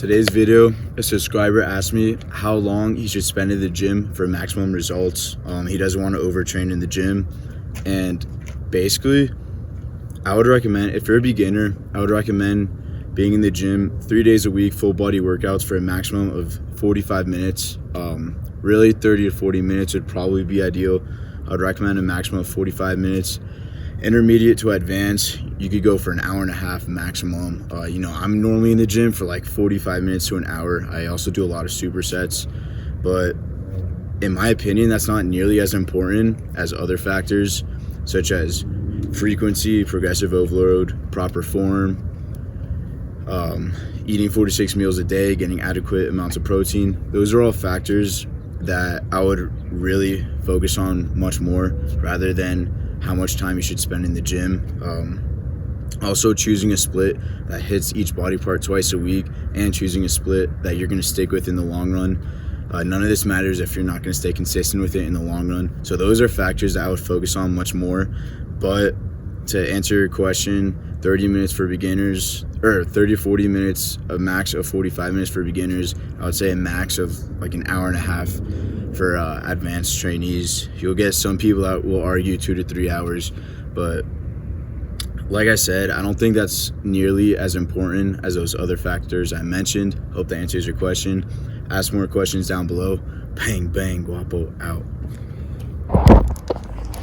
Today's video, a subscriber asked me how long he should spend in the gym for maximum results. He doesn't want to overtrain in the gym, and basically I would recommend, if you're a beginner, I would recommend being in the gym 3 days a week, full body workouts for a maximum of 45 minutes. Really 30 to 40 minutes would probably be ideal. I would recommend a maximum of 45 minutes. Intermediate to advanced, you could go for an hour and a half maximum. I'm normally in the gym for like 45 minutes to an hour. I also do a lot of supersets, but in my opinion, that's not nearly as important as other factors such as frequency, progressive overload, proper form, eating 46 meals a day, getting adequate amounts of protein. Those are all factors that I would really focus on much more rather than how much time you should spend in the gym. Also choosing a split that hits each body part twice a week, and choosing a split that you're going to stick with in the long run. None of this matters if you're not going to stay consistent with it in the long run. So those are factors that I would focus on much more. But to answer your question, 30 minutes for beginners, or 30 to 40 minutes, a max of 45 minutes for beginners. I would say a max of like an hour and a half for advanced trainees. You'll get some people that will argue 2 to 3 hours, but like I said, I don't think that's nearly as important as those other factors I mentioned. Hope that answers your question. Ask more questions down below. Bang, bang, guapo out.